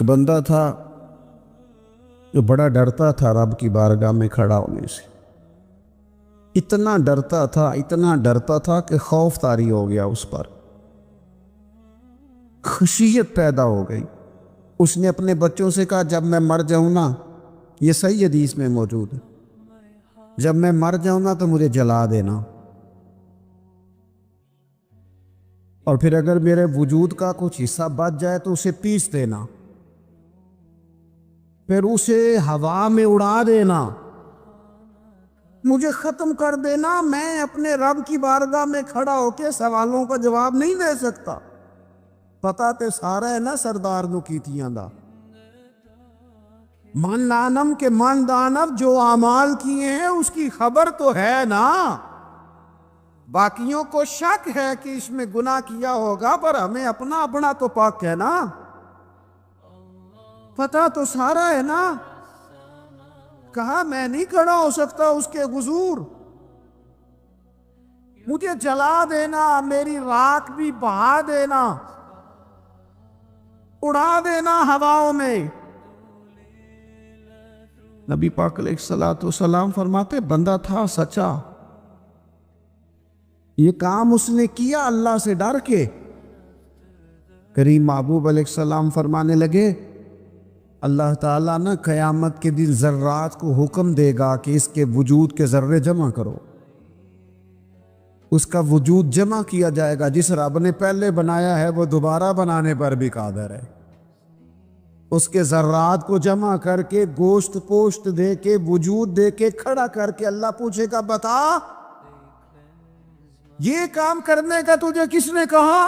بندہ تھا جو بڑا ڈرتا تھا رب کی بارگاہ میں کھڑا ہونے سے، اتنا ڈرتا تھا کہ خوف طاری ہو گیا، اس پر خشیت پیدا ہو گئی۔ اس نے اپنے بچوں سے کہا جب میں مر جاؤں نا، یہ صحیح حدیث میں موجود ہے، جب میں مر جاؤں نا تو مجھے جلا دینا، اور پھر اگر میرے وجود کا کچھ حصہ بچ جائے تو اسے پیس دینا، پھر اسے ہوا میں اڑا دینا، مجھے ختم کر دینا۔ میں اپنے رب کی بارگاہ میں کھڑا ہو کے سوالوں کا جواب نہیں دے سکتا۔ پتا تے سارا ہے نا سردار نو کیتیاں دا، من لانم کے من دانب، جو اعمال کیے ہیں اس کی خبر تو ہے نا، باقیوں کو شک ہے کہ اس میں گناہ کیا ہوگا، پر ہمیں اپنا تو پاک ہے نا، پتا تو سارا ہے نا۔ کہا میں نہیں کھڑا ہو سکتا اس کے حضور، مجھے جلا دینا، میری راکھ بھی بہا دینا، اڑا دینا ہواؤں میں۔ نبی پاک علیہ الصلوۃ والسلام فرماتے بندہ تھا سچا، یہ کام اس نے کیا اللہ سے ڈر کے۔ کریم محبوب علیہ السلام فرمانے لگے اللہ تعالیٰ نا قیامت کے دن ذرات کو حکم دے گا کہ اس کے وجود کے ذرے جمع کرو، اس کا وجود جمع کیا جائے گا۔ جس رب نے پہلے بنایا ہے وہ دوبارہ بنانے پر بھی قادر ہے۔ اس کے ذرات کو جمع کر کے گوشت پوشت دے کے وجود دے کے کھڑا کر کے اللہ پوچھے گا بتا یہ کام کرنے کا تجھے کس نے کہا؟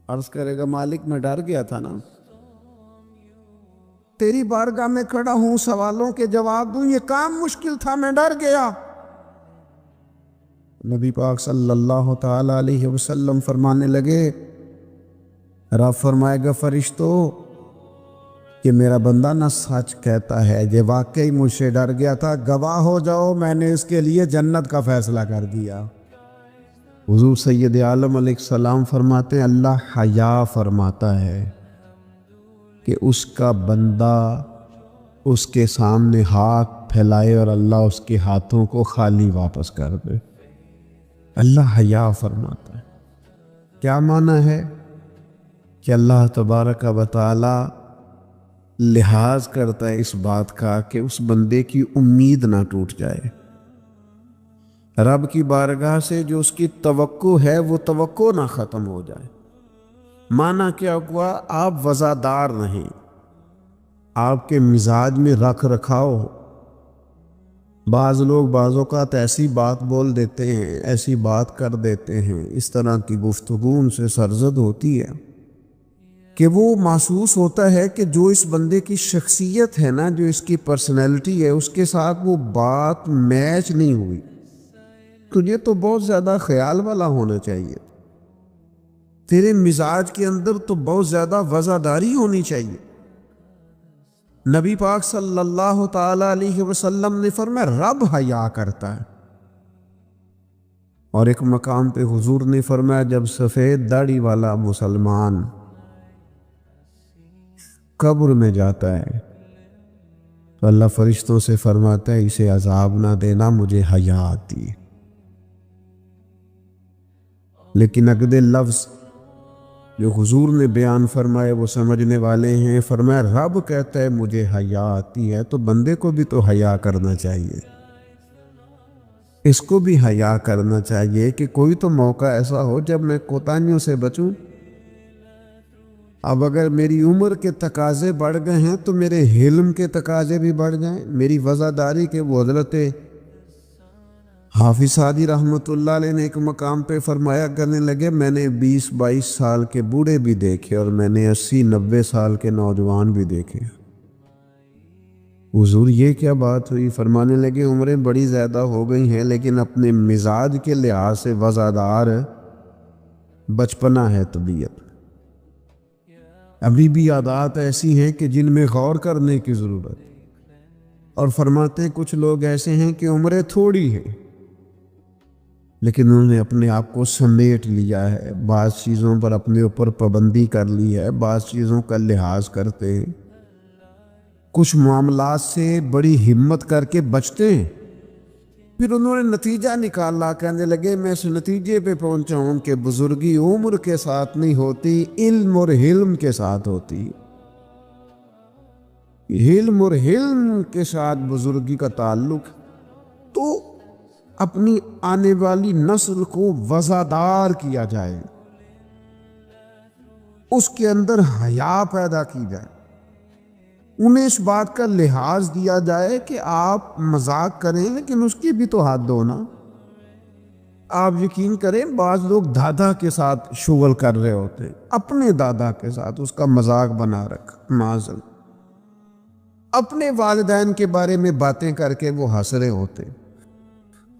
عرض کرے گا مالک میں ڈر گیا تھا نا، تیری بارگاہ میں کھڑا ہوں، سوالوں کے جواب دوں، یہ کام مشکل تھا، میں ڈر گیا۔ نبی پاک صلی اللہ تعالی علیہ وسلم فرمانے لگے رب فرمائے گا فرشتوں کہ میرا بندہ نہ سچ کہتا ہے، یہ واقعی مجھ سے ڈر گیا تھا، گواہ ہو جاؤ میں نے اس کے لیے جنت کا فیصلہ کر دیا۔ حضور سید عالم علیہ السلام فرماتے ہیں اللہ حیا فرماتا ہے کہ اس کا بندہ اس کے سامنے ہاتھ پھیلائے اور اللہ اس کے ہاتھوں کو خالی واپس کر دے۔ اللہ حیا فرماتا ہے۔ کیا معنی ہے کہ اللہ تبارک و تعالی لحاظ کرتا ہے اس بات کا کہ اس بندے کی امید نہ ٹوٹ جائے، رب کی بارگاہ سے جو اس کی توقع ہے وہ توقع نہ ختم ہو جائے۔ معنی کیا ہوا؟ آپ وزادار رہیں، آپ کے مزاج میں رکھ رکھاؤ ہو۔ بعض لوگ بعض اوقات ایسی بات بول دیتے ہیں، ایسی بات کر دیتے ہیں، اس طرح کی گفتگو ان سے سرزد ہوتی ہے کہ وہ محسوس ہوتا ہے کہ جو اس بندے کی شخصیت ہے نا، جو اس کی پرسنالٹی ہے، اس کے ساتھ وہ بات میچ نہیں ہوئی۔ تجھے تو بہت زیادہ خیال والا ہونا چاہیے، تیرے مزاج کے اندر تو بہت زیادہ وزاداری ہونی چاہیے۔ نبی پاک صلی اللہ تعالی علیہ وسلم نے فرمایا رب حیا کرتا ہے، اور ایک مقام پہ حضور نے فرمایا جب سفید داڑھی والا مسلمان قبر میں جاتا ہے تو اللہ فرشتوں سے فرماتا ہے اسے عذاب نہ دینا، مجھے حیا آتی ہے۔ لیکن اگلے لفظ جو حضور نے بیان فرمائے وہ سمجھنے والے ہیں۔ فرمایا رب کہتا ہے مجھے حیا آتی ہے، تو بندے کو بھی تو حیا کرنا چاہیے، اس کو بھی حیا کرنا چاہیے کہ کوئی تو موقع ایسا ہو جب میں کوتاہیوں سے بچوں۔ اب اگر میری عمر کے تقاضے بڑھ گئے ہیں تو میرے حلم کے تقاضے بھی بڑھ جائیں، میری وزاداری کے۔ وہ حضرت حافظ سعدی رحمۃ اللہ علیہ نے ایک مقام پہ فرمایا کرنے لگے میں نے 20-22 سال کے بوڑھے بھی دیکھے اور میں نے 80-90 سال کے نوجوان بھی دیکھے۔ حضور یہ کیا بات ہوئی؟ فرمانے لگے عمریں بڑی زیادہ ہو گئی ہیں لیکن اپنے مزاج کے لحاظ سے وزادار بچپنا ہے طبیعت، ابھی بھی عادات ایسی ہیں کہ جن میں غور کرنے کی ضرورت۔ اور فرماتے ہیں کچھ لوگ ایسے ہیں کہ عمریں تھوڑی ہیں لیکن انہوں نے اپنے آپ کو سمیٹ لیا ہے، بعض چیزوں پر اپنے اوپر پابندی کر لی ہے، بعض چیزوں کا لحاظ کرتے ہیں، کچھ معاملات سے بڑی ہمت کر کے بچتے ہیں۔ پھر انہوں نے نتیجہ نکالا، کہنے لگے میں اس نتیجے پہ پہنچا ہوں کہ بزرگی عمر کے ساتھ نہیں ہوتی، علم اور حلم کے ساتھ ہوتی۔ علم اور حلم کے ساتھ بزرگی کا تعلق، تو اپنی آنے والی نسل کو وزادار کیا جائے، اس کے اندر حیا پیدا کی جائے، انہیں اس بات کا لحاظ دیا جائے کہ آپ مذاق کریں لیکن اس کی بھی تو حد ہو نا۔ آپ یقین کریں بعض لوگ دادا کے ساتھ شغل کر رہے ہوتے، اپنے دادا کے ساتھ اس کا مذاق بنا رکھا، معاذ اللہ، اپنے والدین کے بارے میں باتیں کر کے وہ ہنس رہے ہوتے،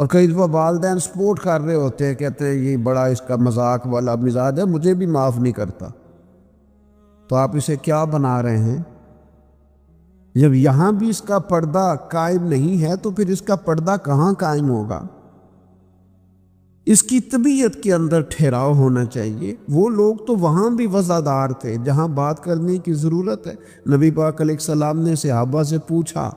اور کئی دفعہ والدین سپورٹ کر رہے ہوتے ہیں، کہتے ہیں یہ بڑا اس کا مذاق والا مزاج ہے، مجھے بھی معاف نہیں کرتا۔ تو آپ اسے کیا بنا رہے ہیں؟ جب یہاں بھی اس کا پردہ قائم نہیں ہے تو پھر اس کا پردہ کہاں قائم ہوگا؟ اس کی طبیعت کے اندر ٹھہراؤ ہونا چاہیے۔ وہ لوگ تو وہاں بھی وزادار تھے جہاں بات کرنے کی ضرورت ہے۔ نبی پاک علیہ السلام نے صحابہ سے پوچھا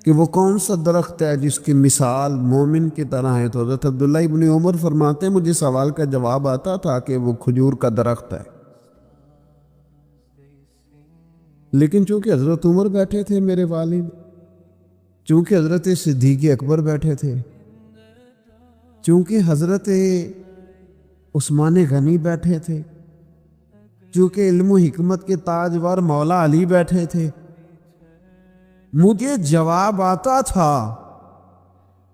کہ وہ کون سا درخت ہے جس کی مثال مومن کی طرح ہے، تو حضرت عبداللہ ابن عمر فرماتے ہیں مجھے سوال کا جواب آتا تھا کہ وہ کھجور کا درخت ہے، لیکن چونکہ حضرت عمر بیٹھے تھے میرے والد، چونکہ حضرت صدیق اکبر بیٹھے تھے، چونکہ حضرت عثمان غنی بیٹھے تھے، چونکہ علم و حکمت کے تاجور مولا علی بیٹھے تھے، مجھے جواب آتا تھا،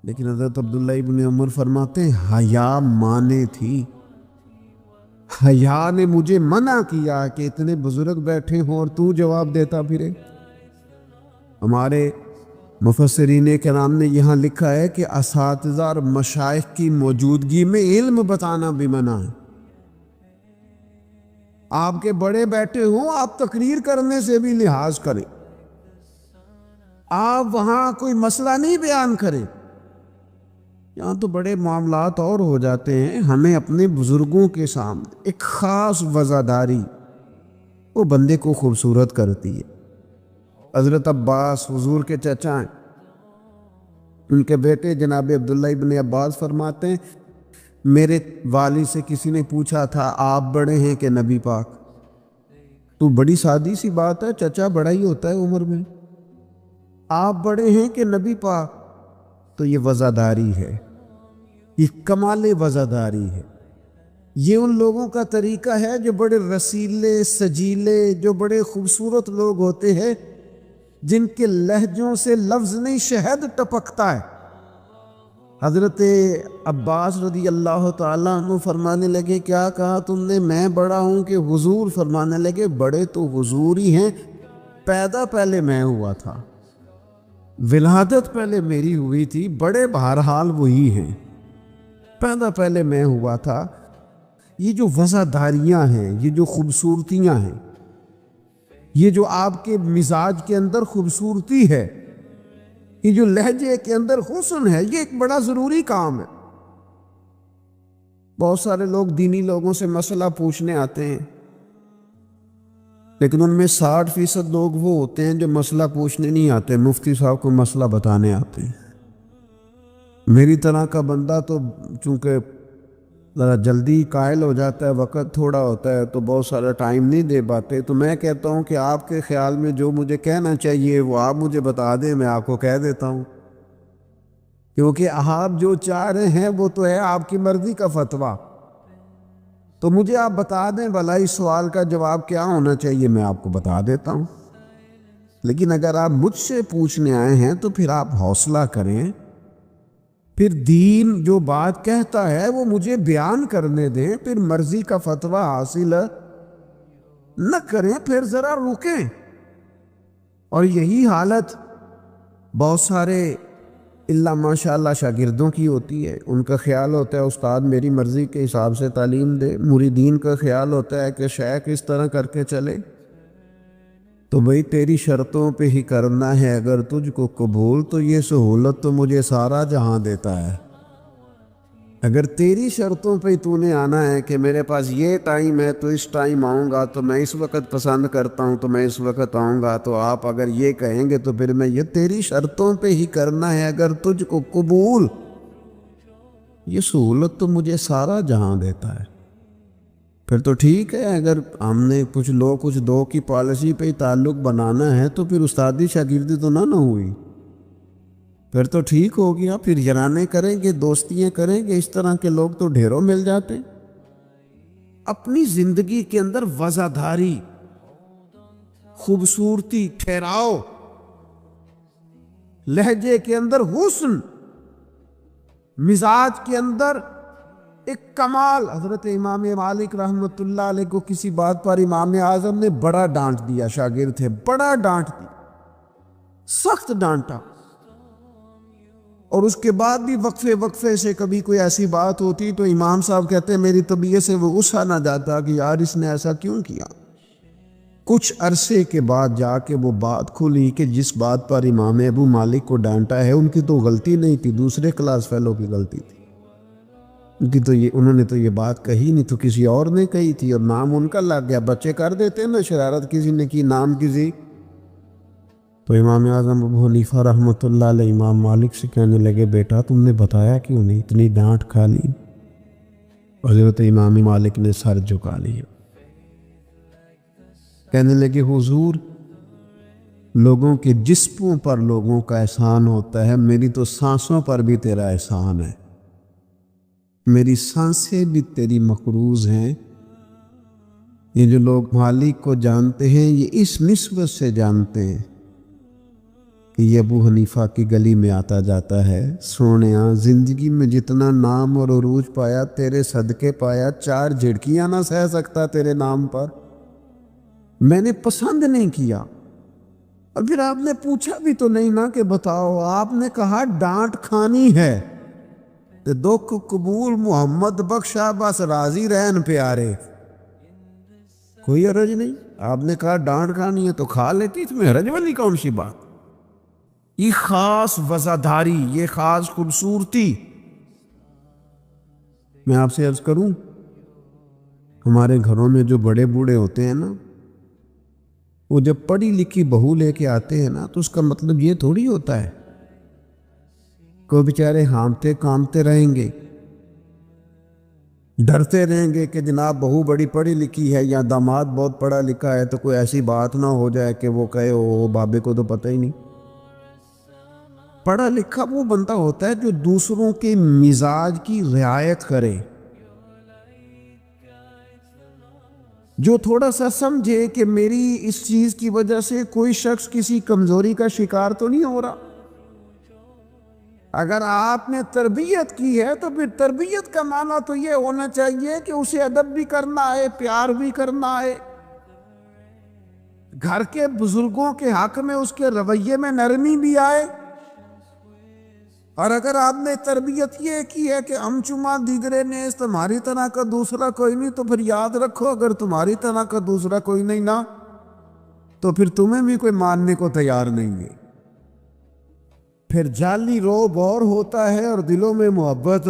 لیکن حضرت عبداللہ ابن عمر فرماتے ہیں حیا مانے تھی، حیا نے مجھے منع کیا کہ اتنے بزرگ بیٹھے ہوں اور تو جواب دیتا پھرے۔ ہمارے مفسرین کرام نے یہاں لکھا ہے کہ اساتذہ اور مشائخ کی موجودگی میں علم بتانا بھی منع ہے۔ آپ کے بڑے بیٹھے ہوں، آپ تقریر کرنے سے بھی لحاظ کریں، آپ وہاں کوئی مسئلہ نہیں بیان کریں۔ یہاں تو بڑے معاملات اور ہو جاتے ہیں۔ ہمیں اپنے بزرگوں کے سامنے ایک خاص وزاداری وہ بندے کو خوبصورت کرتی ہے۔ حضرت عباس حضور کے چچا ہیں، ان کے بیٹے جناب عبداللہ ابن عباس فرماتے ہیں میرے والد سے کسی نے پوچھا تھا آپ بڑے ہیں کہ نبی پاک؟ تو بڑی سادی سی بات ہے، چچا بڑا ہی ہوتا ہے عمر میں، آپ بڑے ہیں کہ نبی پاک؟ تو یہ وزاداری ہے، یہ کمال وزاداری ہے۔ یہ ان لوگوں کا طریقہ ہے جو بڑے رسیلے سجیلے، جو بڑے خوبصورت لوگ ہوتے ہیں، جن کے لہجوں سے لفظ نہیں شہد ٹپکتا ہے۔ حضرت عباس رضی اللہ تعالیٰ عنہ فرمانے لگے کیا کہا تم نے؟ میں بڑا ہوں کہ حضور؟ فرمانے لگے بڑے تو حضور ہی ہیں، پیدا پہلے میں ہوا تھا، ولادت پہلے میری ہوئی تھی، بڑے بہرحال وہی ہیں، پیدا پہلے میں ہوا تھا۔ یہ جو وزاداریاں ہیں، یہ جو خوبصورتیاں ہیں، یہ جو آپ کے مزاج کے اندر خوبصورتی ہے، یہ جو لہجے کے اندر حسن ہے، یہ ایک بڑا ضروری کام ہے۔ بہت سارے لوگ دینی لوگوں سے مسئلہ پوچھنے آتے ہیں، لیکن ان میں 60% لوگ وہ ہوتے ہیں جو مسئلہ پوچھنے نہیں آتے، مفتی صاحب کو مسئلہ بتانے آتے ہیں۔ میری طرح کا بندہ تو چونکہ ذرا جلدی قائل ہو جاتا ہے، وقت تھوڑا ہوتا ہے، تو بہت سارا ٹائم نہیں دے پاتے، تو میں کہتا ہوں کہ آپ کے خیال میں جو مجھے کہنا چاہیے وہ آپ مجھے بتا دیں، میں آپ کو کہہ دیتا ہوں، کیونکہ آپ جو چاہ رہے ہیں وہ تو ہے آپ کی مرضی کا فتویٰ، تو مجھے آپ بتا دیں بھلا اس سوال کا جواب کیا ہونا چاہیے، میں آپ کو بتا دیتا ہوں۔ لیکن اگر آپ مجھ سے پوچھنے آئے ہیں تو پھر آپ حوصلہ کریں، پھر دین جو بات کہتا ہے وہ مجھے بیان کرنے دیں، پھر مرضی کا فتویٰ حاصل نہ کریں، پھر ذرا رکیں۔ اور یہی حالت بہت سارے اللہ ماشاءاللہ شاگردوں کی ہوتی ہے۔ ان کا خیال ہوتا ہے استاد میری مرضی کے حساب سے تعلیم دے، مریدین کا خیال ہوتا ہے کہ شیخ اس طرح کر کے چلے، تو بھئی تیری شرطوں پہ ہی کرنا ہے، اگر تجھ کو قبول تو یہ سہولت تو مجھے سارا جہاں دیتا ہے۔ اگر تیری شرطوں پہ تو نے آنا ہے کہ میرے پاس یہ ٹائم ہے تو اس ٹائم آؤں گا، تو میں اس وقت پسند کرتا ہوں تو میں اس وقت آؤں گا، تو آپ اگر یہ کہیں گے تو پھر میں یہ تیری شرطوں پہ ہی کرنا ہے، اگر تجھ کو قبول، یہ سہولت تو مجھے سارا جہاں دیتا ہے، پھر تو ٹھیک ہے۔ اگر ہم نے کچھ دو کی پالیسی پہ ہی تعلق بنانا ہے تو پھر استادی شاگردی تو نہ ہوئی، پھر تو ٹھیک ہو گیا، پھر یارانے کریں گے، دوستیاں کریں گے، اس طرح کے لوگ تو ڈھیروں مل جاتے۔ اپنی زندگی کے اندر وزاداری، خوبصورتی، ٹھہراؤ، لہجے کے اندر حسن، مزاج کے اندر ایک کمال۔ حضرت امام مالک رحمۃ اللہ علیہ کو کسی بات پر امام اعظم نے بڑا ڈانٹ دیا، شاگرد تھے، بڑا ڈانٹ دیا، سخت ڈانٹا، اور اس کے بعد بھی وقفے سے کبھی کوئی ایسی بات ہوتی تو امام صاحب کہتے ہیں میری طبیعت سے وہ غصہ نہ جاتا کہ یار اس نے ایسا کیوں کیا۔ کچھ عرصے کے بعد جا کے وہ بات کھلی کہ جس بات پر امام ابو مالک کو ڈانٹا ہے ان کی تو غلطی نہیں تھی، دوسرے کلاس فیلو کی غلطی تھی، انہوں نے تو یہ بات کہی نہیں، تو کسی اور نے کہی تھی اور نام ان کا لگ گیا۔ بچے کر دیتے ہیں نا شرارت، کسی نے کی، نام کسی، تو امام اعظم ابو حنیفہ رحمۃ اللہ علیہ امام مالک سے کہنے لگے بیٹا تم نے بتایا کیوں نہیں، اتنی ڈانٹ کھا لی؟ حضرت امام مالک نے سر جھکا لیا، کہنے لگے حضور لوگوں کے جسموں پر لوگوں کا احسان ہوتا ہے، میری تو سانسوں پر بھی تیرا احسان ہے، میری سانسیں بھی تیری مقروض ہیں۔ یہ جو لوگ مالک کو جانتے ہیں یہ اس نسبت سے جانتے ہیں کہ یہ ابو حنیفہ کی گلی میں آتا جاتا ہے، سونیاں زندگی میں جتنا نام اور عروج پایا تیرے صدقے پایا، 4 جھڑکیاں نہ سہ سکتا تیرے نام پر، میں نے پسند نہیں کیا۔ اور پھر آپ نے پوچھا بھی تو نہیں نا کہ بتاؤ، آپ نے کہا ڈانٹ کھانی ہے، دکھ قبول محمد بخشا بس راضی رہن پیارے، کوئی حرج نہیں۔ آپ نے کہا ڈانٹ کھانی ہے تو کھا لیتی، اس میں حرج والی کون سی بات؟ یہ خاص وزاداری، یہ خاص خوبصورتی۔ میں آپ سے عرض کروں، ہمارے گھروں میں جو بڑے بوڑھے ہوتے ہیں نا، وہ جب پڑھی لکھی بہو لے کے آتے ہیں نا تو اس کا مطلب یہ تھوڑی ہوتا ہے کہ وہ بیچارے ہامتے کامتے رہیں گے، ڈرتے رہیں گے کہ جناب بہو بڑی پڑھی لکھی ہے یا داماد بہت پڑھا لکھا ہے تو کوئی ایسی بات نہ ہو جائے کہ وہ کہے او بابے کو تو پتہ ہی نہیں۔ پڑھا لکھا وہ بندہ ہوتا ہے جو دوسروں کے مزاج کی رعایت کرے، جو تھوڑا سا سمجھے کہ میری اس چیز کی وجہ سے کوئی شخص کسی کمزوری کا شکار تو نہیں ہو رہا۔ اگر آپ نے تربیت کی ہے تو پھر تربیت کا معنی تو یہ ہونا چاہیے کہ اسے ادب بھی کرنا آئے، پیار بھی کرنا آئے، گھر کے بزرگوں کے حق میں اس کے رویے میں نرمی بھی آئے۔ اور اگر آپ نے تربیت یہ کی ہے کہ ہم چما دیگرے نیز، تمہاری طرح کا دوسرا کوئی نہیں، تو پھر یاد رکھو اگر تمہاری طرح کا دوسرا کوئی نہیں نا تو پھر تمہیں بھی کوئی ماننے کو تیار نہیں ہے۔ پھر جعلی روب اور ہوتا ہے اور دلوں میں محبت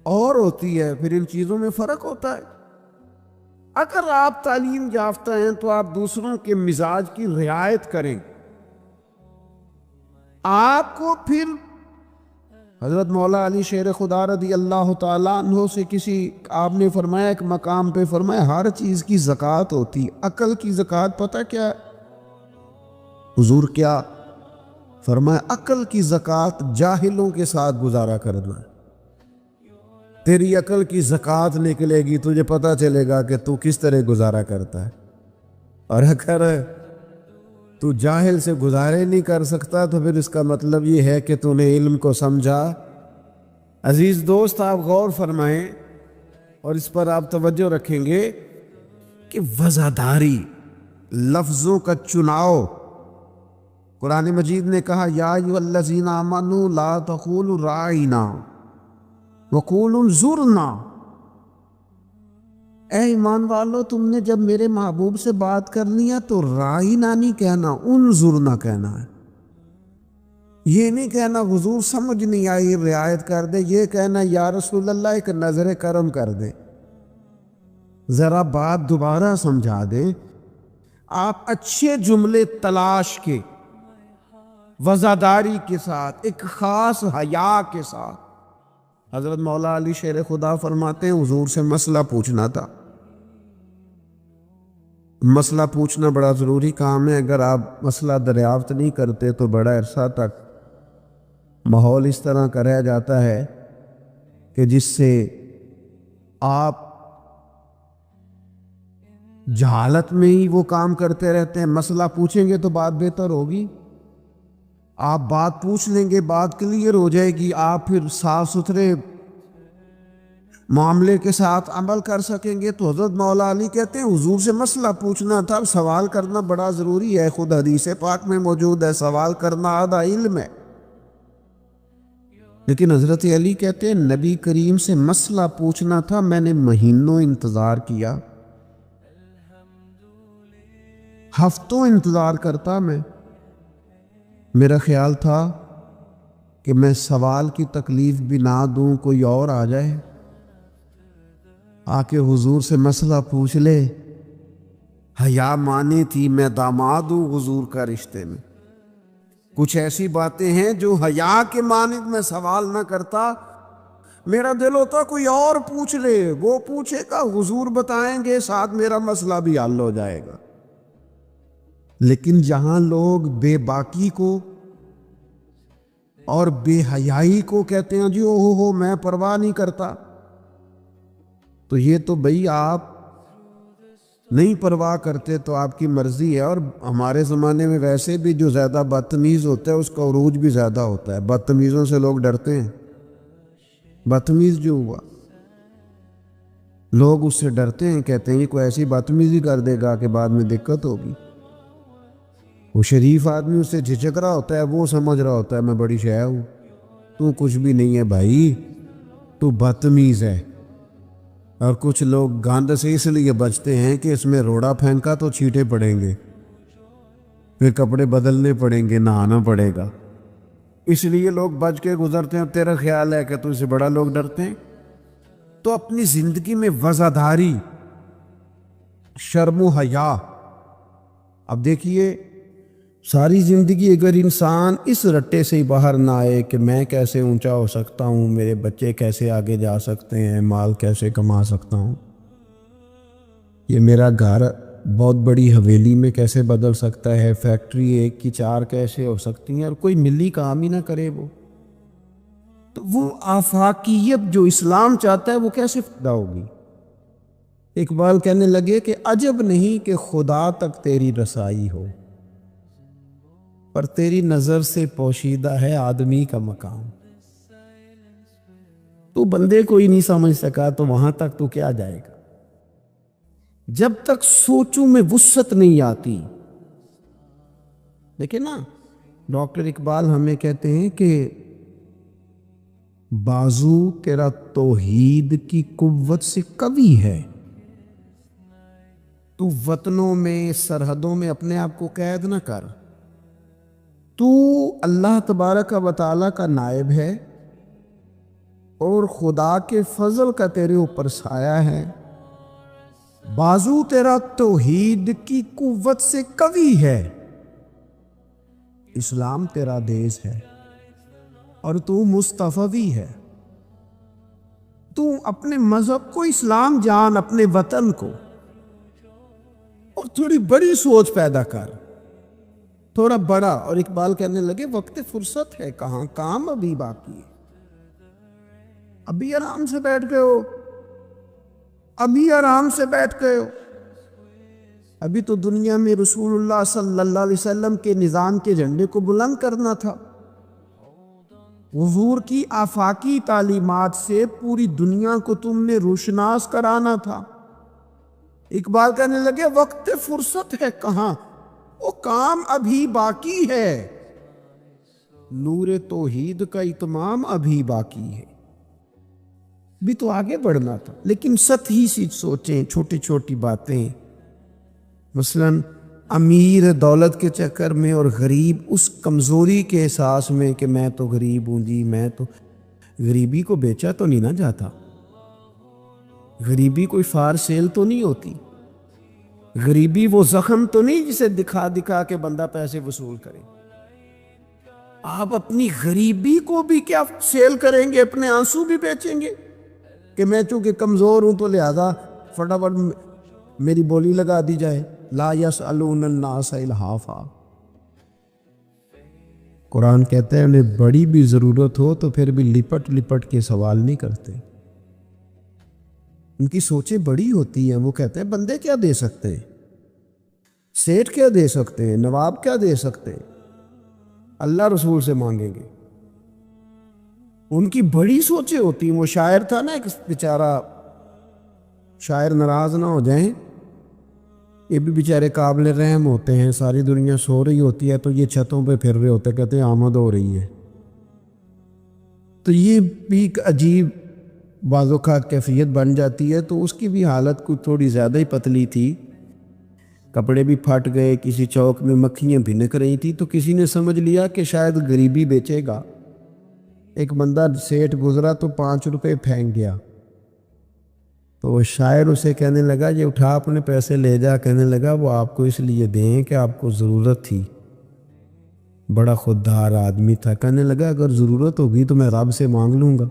اور ہوتی ہے، پھر ان چیزوں میں فرق ہوتا ہے۔ اگر آپ تعلیم یافتہ ہیں تو آپ دوسروں کے مزاج کی رعایت کریں، آپ کو پھر حضرت مولا علی شیر خدا رضی اللہ تعالیٰ عنہ سے کسی آپ نے فرمایا ایک مقام پہ فرمایا ہر چیز کی زکوٰۃ ہوتی، عقل کی زکوٰۃ پتہ کیا ہے؟ حضور کیا فرمایا؟ عقل کی زکوٰۃ جاہلوں کے ساتھ گزارا کرنا ہے۔ تیری عقل کی زکوٰۃ نکلے گی، تجھے پتہ چلے گا کہ تو کس طرح گزارا کرتا ہے، اور اگر تو جاہل سے گزارے نہیں کر سکتا تو پھر اس کا مطلب یہ ہے کہ تو نے علم کو سمجھا۔ عزیز دوست آپ غور فرمائیں اور اس پر آپ توجہ رکھیں گے کہ وزاداری، لفظوں کا چناؤ۔ قرآن مجید نے کہا یا ایھا الذین آمنوا لا تقولوا راعینا وقولوا انظرنا، اے ایمان والو تم نے جب میرے محبوب سے بات کرنی ہے تو راعینا نہیں کہنا، انظرنا کہنا ہے۔ یہ نہیں کہنا حضور سمجھ نہیں آئی رعایت کر دے، یہ کہنا یا رسول اللہ ایک نظر کرم کر دے، ذرا بات دوبارہ سمجھا دیں۔ آپ اچھے جملے تلاش کے، وزاداری کے ساتھ، ایک خاص حیا کے ساتھ۔ حضرت مولا علی شیر خدا فرماتے ہیں حضور سے مسئلہ پوچھنا تھا۔ مسئلہ پوچھنا بڑا ضروری کام ہے، اگر آپ مسئلہ دریافت نہیں کرتے تو بڑا عرصہ تک ماحول اس طرح کا رہ جاتا ہے کہ جس سے آپ جہالت میں ہی وہ کام کرتے رہتے ہیں۔ مسئلہ پوچھیں گے تو بات بہتر ہوگی، آپ بات پوچھ لیں گے، بات کلیئر ہو جائے گی، آپ پھر صاف ستھرے معاملے کے ساتھ عمل کر سکیں گے۔ تو حضرت مولا علی کہتے ہیں حضور سے مسئلہ پوچھنا تھا، سوال کرنا بڑا ضروری ہے، خود حدیث پاک میں موجود ہے سوال کرنا آدھا علم ہے۔ لیکن حضرت علی کہتے ہیں نبی کریم سے مسئلہ پوچھنا تھا، میں نے مہینوں انتظار کیا، ہفتوں انتظار کرتا میں۔ میرا خیال تھا کہ میں سوال کی تکلیف بھی نہ دوں، کوئی اور آ جائے آ کے حضور سے مسئلہ پوچھ لے۔ حیا مانی تھی، میں داماد ہوں حضور کا رشتے میں، کچھ ایسی باتیں ہیں جو حیا کے مانند میں سوال نہ کرتا، میرا دل ہوتا کوئی اور پوچھ لے، وہ پوچھے گا حضور بتائیں گے، ساتھ میرا مسئلہ بھی حل ہو جائے گا۔ لیکن جہاں لوگ بے باکی کو اور بے حیائی کو کہتے ہیں جی او میں پرواہ نہیں کرتا، تو یہ تو بھئی آپ نہیں پرواہ کرتے تو آپ کی مرضی ہے۔ اور ہمارے زمانے میں ویسے بھی جو زیادہ بدتمیز ہوتا ہے اس کا عروج بھی زیادہ ہوتا ہے، بدتمیزوں سے لوگ ڈرتے ہیں۔ بدتمیز جو ہوا لوگ اس سے ڈرتے ہیں، کہتے ہیں یہ کوئی ایسی بدتمیزی کر دے گا کہ بعد میں دقت ہوگی۔ وہ شریف آدمی اس سے جھجک رہا ہوتا ہے، وہ سمجھ رہا ہوتا ہے میں بڑی شے ہوں، تو کچھ بھی نہیں ہے بھائی، تو بدتمیز ہے۔ اور کچھ لوگ گاند سے اس لیے بچتے ہیں کہ اس میں روڑا پھینکا تو چھینٹے پڑیں گے، پھر کپڑے بدلنے پڑیں گے، نہانا پڑے گا، اس لیے لوگ بچ کے گزرتے ہیں۔ تیرا خیال ہے کہ تو اس سے بڑا لوگ ڈرتے ہیں؟ تو اپنی زندگی میں وزاداری، شرم و حیا۔ اب دیکھیے ساری زندگی اگر انسان اس رٹے سے ہی باہر نہ آئے کہ میں کیسے اونچا ہو سکتا ہوں، میرے بچے کیسے آگے جا سکتے ہیں، مال کیسے کما سکتا ہوں، یہ میرا گھر بہت بڑی حویلی میں کیسے بدل سکتا ہے، فیکٹری ایک کی چار کیسے ہو سکتی ہیں، اور کوئی ملی کام ہی نہ کرے، وہ تو وہ آفاقیت جو اسلام چاہتا ہے وہ کیسے پیدا ہوگی؟ اقبال کہنے لگے کہ عجب نہیں کہ خدا تک تیری رسائی ہو، پر تیری نظر سے پوشیدہ ہے آدمی کا مقام۔ تو بندے کو ہی نہیں سمجھ سکا تو وہاں تک تو کیا جائے گا؟ جب تک سوچوں میں وسعت نہیں آتی۔ دیکھیں نا ڈاکٹر اقبال ہمیں کہتے ہیں کہ بازو تیرا توحید کی قوت سے قوی ہے، تو وطنوں میں سرحدوں میں اپنے آپ کو قید نہ کر، تو اللہ تبارک و تعالیٰ کا نائب ہے اور خدا کے فضل کا تیرے اوپر سایہ ہے، بازو تیرا توحید کی قوت سے قوی ہے، اسلام تیرا دیس ہے اور تو مصطفی ہے۔ تو اپنے مذہب کو اسلام جان، اپنے وطن کو، اور تھوڑی بڑی سوچ پیدا کر، تھوڑا بڑا۔ اور اقبال کہنے لگے وقت فرصت ہے کہاں، کام ابھی باقی ہے، ابھی آرام سے بیٹھ گئے ہو، ابھی آرام سے بیٹھ گئے ہو، ابھی تو دنیا میں رسول اللہ صلی اللہ علیہ وسلم کے نظام کے جھنڈے کو بلند کرنا تھا، حضور کی آفاقی تعلیمات سے پوری دنیا کو تم نے روشناس کرانا تھا۔ اقبال کہنے لگے وقت فرصت ہے کہاں، وہ کام ابھی باقی ہے، نور توحید کا اتمام ابھی باقی ہے، بھی تو آگے بڑھنا تھا۔ لیکن سطحی سی سوچیں، چھوٹی چھوٹی باتیں، مثلا امیر دولت کے چکر میں اور غریب اس کمزوری کے احساس میں کہ میں تو غریب ہوں جی، میں تو غریبی کو بیچا تو نہیں نہ جاتا، غریبی کوئی فار سیل تو نہیں ہوتی، غریبی وہ زخم تو نہیں جسے دکھا دکھا کے بندہ پیسے وصول کرے۔ آپ اپنی غریبی کو بھی کیا سیل کریں گے، اپنے آنسو بھی بیچیں گے کہ میں چونکہ کمزور ہوں تو لہذا فٹافٹ میری بولی لگا دی جائے۔ لا یسألون الناس الحافا، قرآن کہتا ہے انہیں بڑی بھی ضرورت ہو تو پھر بھی لپٹ لپٹ کے سوال نہیں کرتے، ان کی سوچیں بڑی ہوتی ہیں۔ وہ کہتے ہیں بندے کیا دے سکتے ہیں، سیٹھ کیا دے سکتے ہیں، نواب کیا دے سکتے ہیں، اللہ رسول سے مانگیں گے۔ ان کی بڑی سوچیں ہوتی ہیں۔ وہ شاعر تھا نا ایک بیچارہ، شاعر ناراض نہ ہو جائیں، یہ بھی بیچارے قابل رحم ہوتے ہیں، ساری دنیا سو رہی ہوتی ہے تو یہ چھتوں پہ پھر رہے ہوتے، کہتے ہیں آمد ہو رہی ہے۔ تو یہ بھی ایک عجیب بعض اوقات کیفیت بن جاتی ہے۔ تو اس کی بھی حالت کچھ تھوڑی زیادہ ہی پتلی تھی، کپڑے بھی پھٹ گئے، کسی چوک میں مکھیاں بھنک رہی تھی، تو کسی نے سمجھ لیا کہ شاید غریبی بیچے گا۔ ایک بندہ سیٹھ گزرا تو 5 روپے پھینک گیا، تو وہ شاعر اسے کہنے لگا یہ اٹھا اپنے پیسے لے جا، کہنے لگا وہ آپ کو اس لیے دیں کہ آپ کو ضرورت تھی، بڑا خوددار آدمی تھا، کہنے لگا اگر ضرورت ہوگی تو میں رب سے مانگ لوں گا،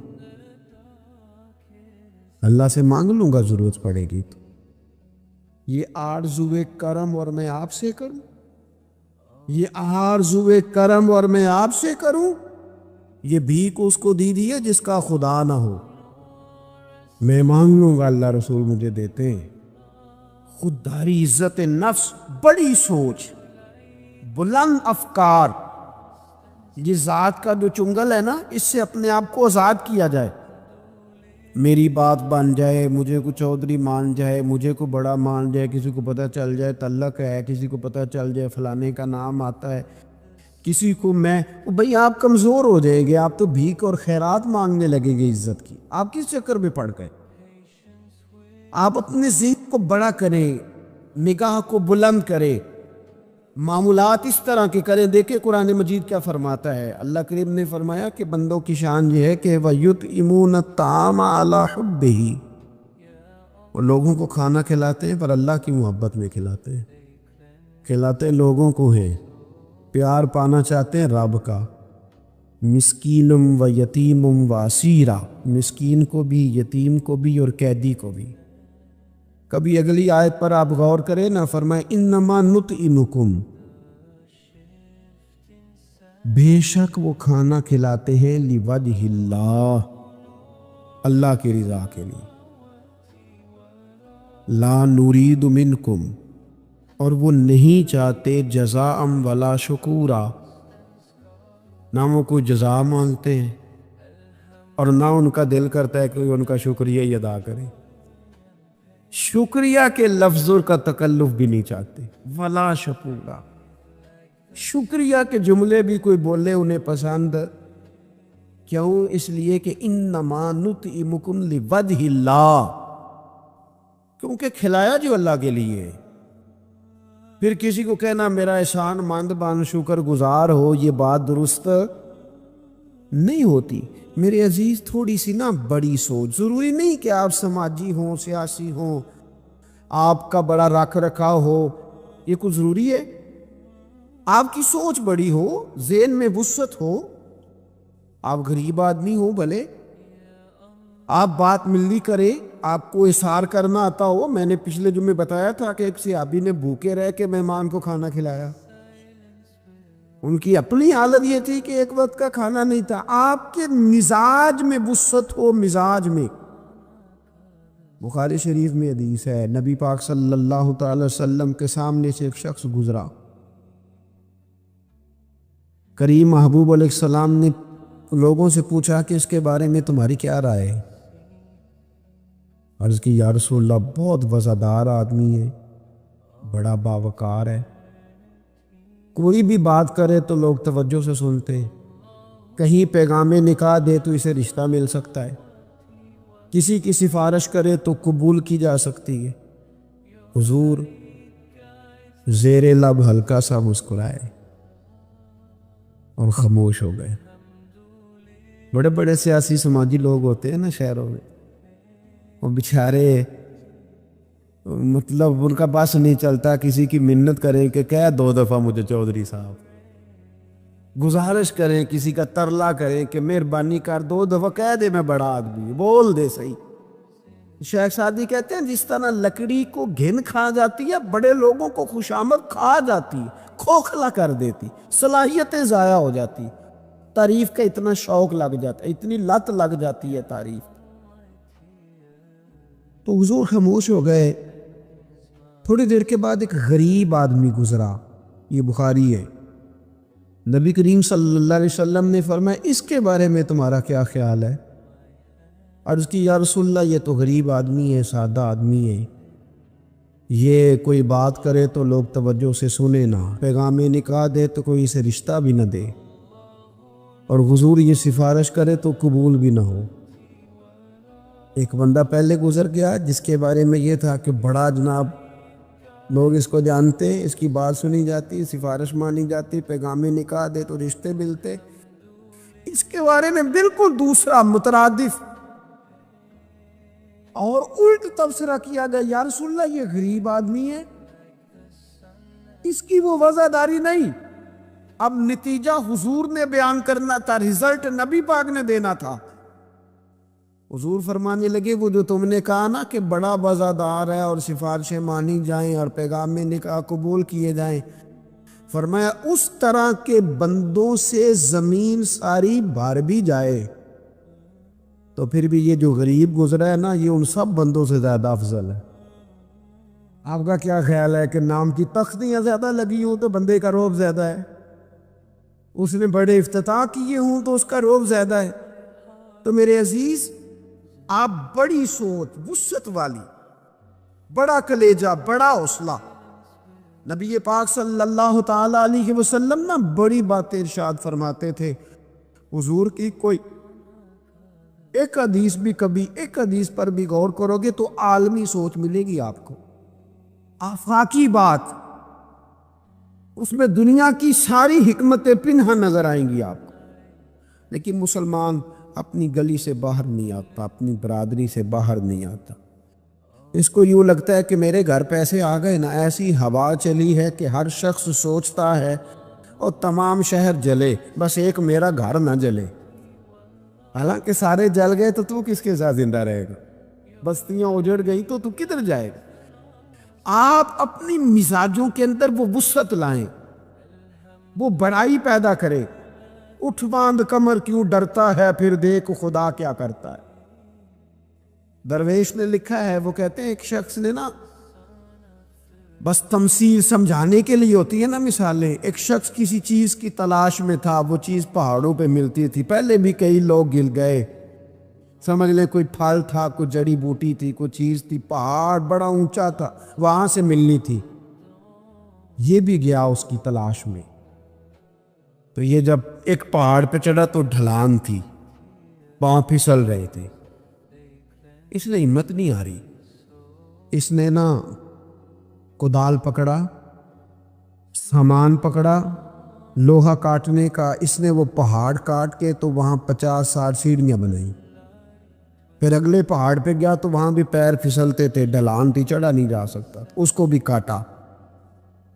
اللہ سے مانگ لوں گا ضرورت پڑے گی تو۔ یہ آرزوئے کرم اور میں آپ سے کروں، یہ آرزوئے کرم اور میں آپ سے کروں، یہ بھیک اس کو دی دی ہے جس کا خدا نہ ہو، میں مانگ لوں گا اللہ رسول مجھے دیتے ہیں۔ خودداری، عزت نفس، بڑی سوچ، بلند افکار، یہ ذات کا جو چنگل ہے نا، اس سے اپنے آپ کو آزاد کیا جائے۔ میری بات بن جائے، مجھے کو چودھری مان جائے، مجھے کو بڑا مان جائے، کسی کو پتہ چل جائے تعلق ہے، کسی کو پتہ چل جائے فلانے کا نام آتا ہے، کسی کو میں بھئی آپ کمزور ہو جائے گے، آپ تو بھیک اور خیرات مانگنے لگے گے عزت کی۔ آپ کس چکر میں پڑ گئے؟ آپ اپنے ذہن کو بڑا کریں، نگاہ کو بلند کریں، معمولات اس طرح کے کریں۔ دیکھیں قرآن مجید کیا فرماتا ہے، اللہ کریم نے فرمایا کہ بندوں کی شان یہ ہے کہ وَيُطْعِمُونَ الطَّعَامَ عَلَىٰ حُبِّهِ، وہ لوگوں کو کھانا کھلاتے ہیں پر اللہ کی محبت میں کھلاتے ہیں، کھلاتے لوگوں کو ہیں، پیار پانا چاہتے ہیں رب کا۔ مسکینم و یتیمم و اسیرا، مسکین کو بھی، یتیم کو بھی اور قیدی کو بھی۔ کبھی اگلی آیت پر آپ غور کریں نا، فرمائے انما نطعمکم، بے شک وہ کھانا کھلاتے ہیں لوجہ اللہ، اللہ کی رضا کے لیے، لا نرید منکم، اور وہ نہیں چاہتے جزاء ولا شکورا، نہ وہ کوئی جزا مانگتے ہیں اور نہ ان کا دل کرتا ہے کہ ان کا شکریہ ہی ادا کرے، شکریہ کے لفظوں کا تکلف بھی نہیں چاہتے، ولا شکورا، شکریہ کے جملے بھی کوئی بولے انہیں پسند، کیوں؟ اس لیے کہ انما نطعمکم لوجہ اللہ، کیونکہ کھلایا جو اللہ کے لیے ہے۔ پھر کسی کو کہنا میرا احسان مند بن، شکر گزار ہو، یہ بات درست نہیں ہوتی۔ میرے عزیز تھوڑی سی نا بڑی سوچ، ضروری نہیں کہ آپ سماجی ہوں، سیاسی ہوں، آپ کا بڑا رکھ رکھاؤ ہو، یہ کچھ ضروری ہے؟ آپ کی سوچ بڑی ہو، ذہن میں وسعت ہو، آپ غریب آدمی ہو بھلے، آپ بات ملی کرے، آپ کو اظہار کرنا آتا ہو۔ میں نے پچھلے جمعے بتایا تھا کہ ایک صحابی نے بھوکے رہ کے مہمان کو کھانا کھلایا، ان کی اپنی حالت یہ تھی کہ ایک وقت کا کھانا نہیں تھا۔ آپ کے مزاج میں وسعت ہو، مزاج میں۔ بخاری شریف میں حدیث ہے، نبی پاک صلی اللہ تعالی وسلم کے سامنے سے ایک شخص گزرا، کریم محبوب علیہ السلام نے لوگوں سے پوچھا کہ اس کے بارے میں تمہاری کیا رائے ہے؟ عرض کی یا رسول اللہ بہت وفادار آدمی ہے، بڑا باوقار ہے، کوئی بھی بات کرے تو لوگ توجہ سے سنتے ہیں، کہیں پیغام نکاح دے تو اسے رشتہ مل سکتا ہے، کسی کی سفارش کرے تو قبول کی جا سکتی ہے۔ حضور زیر لب ہلکا سا مسکرائے اور خاموش ہو گئے۔ بڑے بڑے سیاسی سماجی لوگ ہوتے ہیں نا شہروں میں، وہ بیچارے مطلب ان کا بس نہیں چلتا، کسی کی منت کریں کہ کہہ 2 دفعہ مجھے چودھری صاحب، گزارش کریں، کسی کا ترلا کریں کہ مہربانی کر 2 دفعہ کہہ دے میں بڑا آدمی، بول دے صحیح۔ شیخ سعدی کہتے ہیں جس طرح لکڑی کو گھن کھا جاتی ہے، بڑے لوگوں کو خوشامد کھا جاتی ہے، کھوکھلا کر دیتی، صلاحیتیں ضائع ہو جاتی، تعریف کا اتنا شوق لگ جاتا ہے، اتنی لت لگ جاتی ہے تعریف۔ تو حضور خاموش ہو گئے۔ تھوڑی دیر کے بعد ایک غریب آدمی گزرا، یہ بخاری ہے۔ نبی کریم صلی اللہ علیہ وسلم نے فرمایا اس کے بارے میں تمہارا کیا خیال ہے؟ عرض کی یا رسول اللہ یہ تو غریب آدمی ہے، سادہ آدمی ہے، یہ کوئی بات کرے تو لوگ توجہ سے سنے نہ، پیغام نکاح دے تو کوئی اسے رشتہ بھی نہ دے، اور حضور یہ سفارش کرے تو قبول بھی نہ ہو۔ ایک بندہ پہلے گزر گیا جس کے بارے میں یہ تھا کہ بڑا جناب، لوگ اس کو جانتے، اس کی بات سنی جاتی، سفارش مانی جاتی، پیغام نکاح دے تو رشتے ملتے۔ اس کے بارے میں بالکل دوسرا مترادف اور الٹ تبصرہ کیا گیا، یا رسول اللہ یہ غریب آدمی ہے، اس کی وہ وضاحت نہیں۔ اب نتیجہ حضور نے بیان کرنا تھا، رزلٹ نبی پاک نے دینا تھا۔ حضور فرمانے لگے وہ جو تم نے کہا نا کہ بڑا وضاحت ہے اور سفارشیں مانی جائیں اور پیغام نکاح قبول کیے جائیں، فرمایا اس طرح کے بندوں سے زمین ساری بھر بھی جائے تو پھر بھی یہ جو غریب گزرا ہے نا، یہ ان سب بندوں سے زیادہ افضل ہے۔ آپ کا کیا خیال ہے کہ نام کی تختیاں زیادہ لگی ہوں تو بندے کا رعب زیادہ ہے؟ اس نے بڑے افتتاح کیے ہوں تو اس کا رعب زیادہ ہے؟ تو میرے عزیز، آپ بڑی سوچ، وسعت والی، بڑا کلیجہ، بڑا حوصلہ، نبی پاک صلی اللہ تعالی علیہ وسلم نا بڑی باتیں ارشاد فرماتے تھے۔ حضور کی کوئی ایک حدیث بھی، کبھی ایک حدیث پر بھی غور کرو گے تو عالمی سوچ ملے گی آپ کو، آفاقی بات، اس میں دنیا کی ساری حکمتیں پنہاں نظر آئیں گی آپ کو۔ لیکن مسلمان اپنی گلی سے باہر نہیں آتا، اپنی برادری سے باہر نہیں آتا، اس کو یوں لگتا ہے کہ میرے گھر پیسے آ گئے نا، ایسی ہوا چلی ہے کہ ہر شخص سوچتا ہے اور تمام شہر جلے، بس ایک میرا گھر نہ جلے۔ حالانکہ سارے جل گئے تو کس کے ساتھ زندہ رہے گا؟ بستیاں اجڑ گئی تو کدھر جائے گا؟ آپ اپنی مزاجوں کے اندر وہ وسعت لائیں، وہ بڑائی پیدا کریں۔ اٹھ باندھ کمر کیوں ڈرتا ہے، پھر دیکھ خدا کیا کرتا ہے۔ درویش نے لکھا ہے، وہ کہتے ہیں ایک شخص نے نا، بس تمثیل سمجھانے کے لیے ہوتی ہے نا مثالیں، ایک شخص کسی چیز کی تلاش میں تھا، وہ چیز پہاڑوں پہ ملتی تھی، پہلے بھی کئی لوگ گر گئے، سمجھ لیں کوئی پھل تھا، کوئی جڑی بوٹی تھی، کوئی چیز تھی، پہاڑ بڑا اونچا تھا، وہاں سے ملنی تھی، یہ بھی گیا اس کی تلاش میں۔ تو یہ جب ایک پہاڑ پہ چڑھا تو ڈھلان تھی، پاؤں پھسل رہے تھے، اس نے ہمت نہیں ہاری، اس نے نا کدال پکڑا، سامان پکڑا لوہا کاٹنے کا، اس نے وہ پہاڑ کاٹ کے تو وہاں 50-60 سیڑھیاں بنائیں۔ پھر اگلے پہاڑ پہ گیا تو وہاں بھی پیر پھسلتے تھے، ڈھلان تھی، چڑھا نہیں جا سکتا، اس کو بھی کاٹا،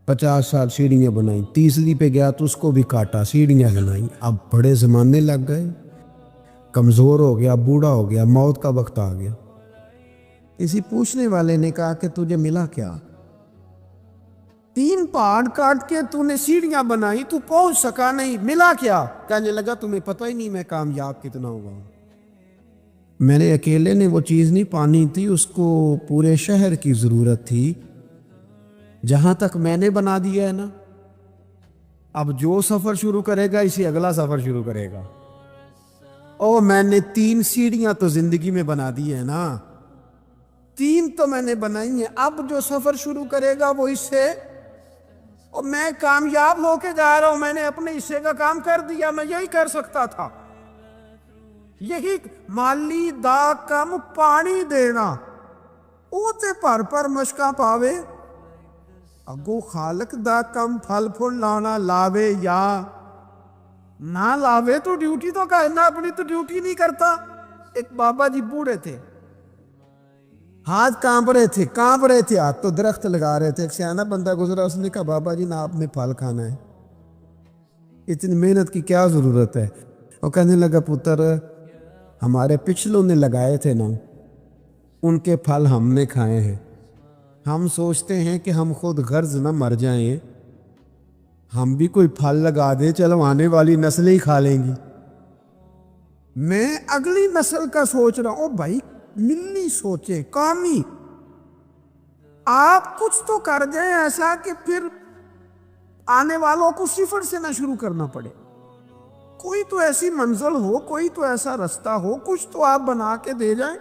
50-60 سیڑھیاں بنائیں۔ تیسری پہ گیا تو اس کو بھی کاٹا، سیڑھیاں بنائیں۔ اب بڑے زمانے لگ گئے، کمزور ہو گیا، بوڑھا ہو گیا، موت کا وقت آ گیا۔ کسی پوچھنے والے نے کہا کہ تجھے ملا کیا؟ 3 پہاڑ کاٹ کے تو نے سیڑھیاں بنائی، تو پہنچ سکا نہیں، ملا کیا؟ کہنے لگا تمہیں پتہ ہی نہیں میں کامیاب کتنا ہوا ہوں، میں نے اکیلے نے وہ چیز نہیں پانی تھی، اس کو پورے شہر کی ضرورت تھی، جہاں تک میں نے بنا دیا ہے نا، اب جو سفر شروع کرے گا اسی اگلا سفر شروع کرے گا۔ او میں نے 3 سیڑھیاں تو زندگی میں بنا دی ہے نا، 3 تو میں نے بنائی ہیں، اب جو سفر شروع کرے گا وہ اس سے، اور میں کامیاب ہو کے جا رہا ہوں، میں نے اپنے حصے کا کام کر دیا، میں یہی کر سکتا تھا، یہی مالی دا کم پانی دینا، اوتے پر مشکا پاوے، اگو خالق دا کم پھل پھل لانا لاوے یا نہ لاوے تو ڈیوٹی تو کہنا اپنی تو ڈیوٹی نہیں کرتا. ایک بابا جی بوڑھے تھے, ہاتھ کانپ رہے تھے ہاتھ تو درخت لگا رہے تھے. ایک سیانہ بندہ گزرا, اس نے کہا بابا جی نہ آپ نے پھل کھانا ہے, اتنی محنت کی کیا ضرورت ہے. وہ کہنے لگا پتر ہمارے پچھلوں نے لگائے تھے نا, ان کے پھل ہم نے کھائے ہیں. ہم سوچتے ہیں کہ ہم خود غرض نہ مر جائیں, ہم بھی کوئی پھل لگا دیں, چلو آنے والی نسلیں ہی کھا لیں گی. میں اگلی نسل کا سوچ رہا ہوں. بھائی ملی سوچے قومی, آپ کچھ تو کر جائیں ایسا کہ پھر آنے والوں کو صفر سے نہ شروع کرنا پڑے. کوئی تو ایسی منزل ہو, کوئی تو ایسا رستہ ہو, کچھ تو آپ بنا کے دے جائیں,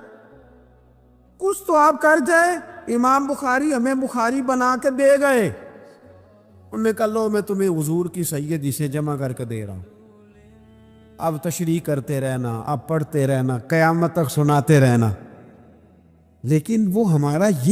کچھ تو آپ کر جائیں. امام بخاری ہمیں بخاری بنا کے دے گئے, انہوں نے کہا لو میں تمہیں حضور کی سیدی سے جمع کر کے دے رہا ہوں, اب تشریح کرتے رہنا, اب پڑھتے رہنا, قیامت تک سناتے رہنا. لیکن وہ ہمارا یہ